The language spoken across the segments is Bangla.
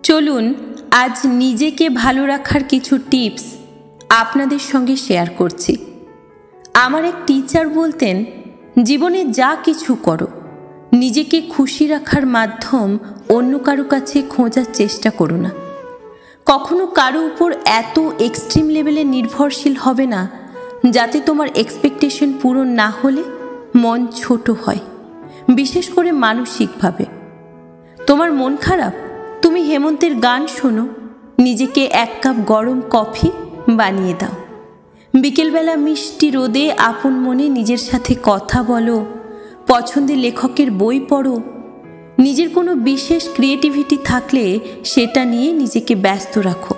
চলুন আজ নিজেকে ভালো রাখার কিছু টিপস আপনাদের সঙ্গে শেয়ার করছি। আমার এক টিচার বলতেন, জীবনে যা কিছু করো, নিজেকে খুশি রাখার মাধ্যম অন্য কারো কাছে খোঁজার চেষ্টা করো না। কখনো কারো উপর এত এক্সট্রিম লেভেলে নির্ভরশীল হবে না যাতে তোমার এক্সপেকটেশন পূরণ না হলে মন ছোট হয়, বিশেষ করে মানসিকভাবে। তোমার মন খারাপ, তুমি হেমন্তের গান শোনো, নিজেকে এক কাপ গরম কফি বানিয়ে দাও। বিকেলবেলা মিষ্টি রোদে আপন মনে নিজের সাথে কথা বলো, পছন্দের লেখকের বই পড়ো। নিজের কোনো বিশেষ ক্রিয়েটিভিটি থাকলে সেটা নিয়ে নিজেকে ব্যস্ত রাখো।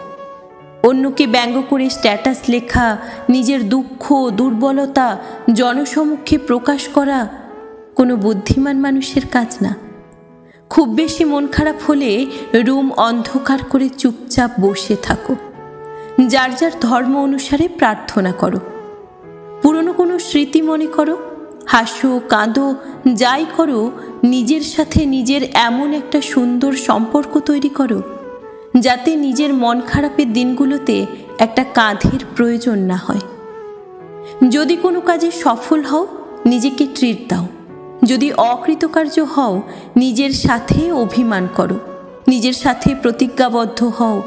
অন্যকে ব্যঙ্গ করে স্ট্যাটাস লেখা, নিজের দুঃখ দুর্বলতা জনসমক্ষে প্রকাশ করা কোনো বুদ্ধিমান মানুষের কাজ না। খুব বেশি মন খারাপ হলে রুম অন্ধকার করে চুপচাপ বসে থাকো। যার যার ধর্ম অনুসারে প্রার্থনা করো। পুরনো কোনো স্মৃতি মনে করো, হাসো কাঁদো, যাই করো, নিজের সাথে নিজের এমন একটা সুন্দর সম্পর্ক তৈরি করো যাতে নিজের মন খারাপের দিনগুলোতে একটা কাঁধের প্রয়োজন না হয়। যদি কোনো কাজে সফল হও, নিজেকে ট্রিট দাও। যদি অকৃতকার্য হও, নিজের সাথে অভিমান করো, নিজের সাথে প্রতিজ্ঞাবদ্ধ হও।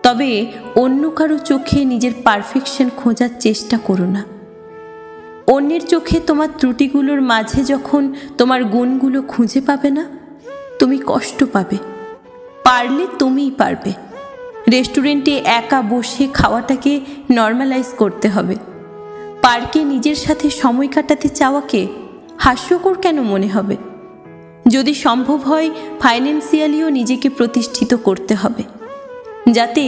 তবে অন্য কারো চোখে নিজের পারফেকশন খোঁজার চেষ্টা করো না। অন্যের চোখে তোমার ত্রুটিগুলোর মাঝে যখন তোমার গুণগুলো খুঁজে পাবে না, তুমি কষ্ট পাবে। পারলে তুমিই পারবে। রেস্টুরেন্টে একা বসে খাওয়াটাকে নর্মালাইজ করতে হবে। পার্কে নিজের সাথে সময় কাটাতে চাওয়াকে হাস্যকর কেন মনে হবে? যদি সম্ভব হয়, ফাইন্যান্সিয়ালিও নিজেকে প্রতিষ্ঠিত করতে হবে, যাতে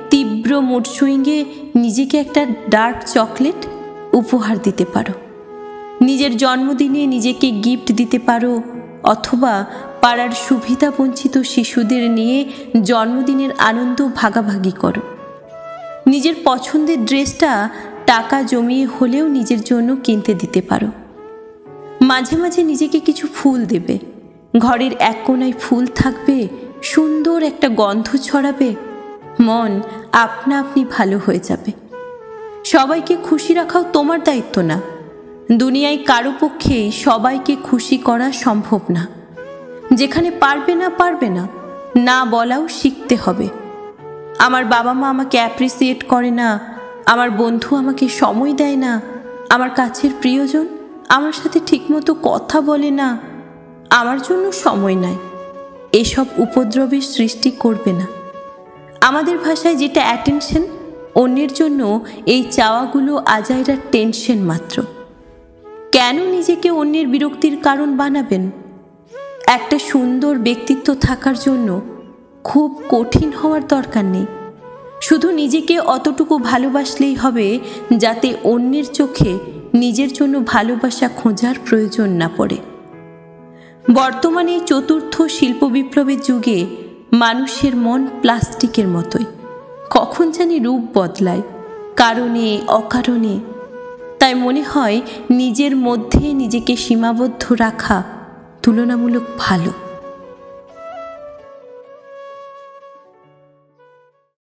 তীব্র মুড সুইংয়ে নিজেকে একটা ডার্ক চকলেট উপহার দিতে পারো, নিজের জন্মদিনে নিজেকে গিফট দিতে পারো, অথবা পাড়ার সুবিধাবঞ্চিত শিশুদের নিয়ে জন্মদিনের আনন্দ ভাগাভাগি করো। নিজের পছন্দের ড্রেসটা টাকা জমিয়ে হলেও নিজের জন্য কিনতে দিতে পারো। মাঝে মাঝে নিজেকে কিছু ফুল দেবে। ঘরের এক কোণায় ফুল থাকবে, সুন্দর একটা গন্ধ ছড়াবে, মন আপনা আপনি ভালো হয়ে যাবে। সবাইকে খুশি রাখাও তোমার দায়িত্ব না। দুনিয়ায় কারো পক্ষেই সবাইকে খুশি করা সম্ভব না। যেখানে পারবে না না বলাও শিখতে হবে। আমার বাবা মা আমাকে অ্যাপ্রিসিয়েট করে না, আমার বন্ধু আমাকে সময় দেয় না, আমার কাছের প্রিয়জন আমার সাথে ঠিকমতো কথা বলে না, আমার জন্য সময় নাই, এসব উপদ্রবের সৃষ্টি করবে না। আমাদের ভাষায় যেটা অ্যাটেনশন, অন্যের জন্য এই চাওয়াগুলো আজাইরা টেনশন মাত্র। কেন নিজেকে অন্যের বিরক্তির কারণ বানাবেন? একটা সুন্দর ব্যক্তিত্ব থাকার জন্য খুব কঠিন হওয়ার দরকার নেই। শুধু নিজেকে অতটুকু ভালোবাসলেই হবে যাতে অন্যের চোখে নিজের জন্য ভালোবাসা খোঁজার প্রয়োজন না পড়ে। বর্তমানে চতুর্থ শিল্প বিপ্লবের যুগে মানুষের মন প্লাস্টিকের মতোই, কখন জানি রূপ বদলায়, কারণে অকারণে। তাই মনে হয় নিজের মধ্যে নিজেকে সীমাবদ্ধ রাখা তুলনামূলক ভালো।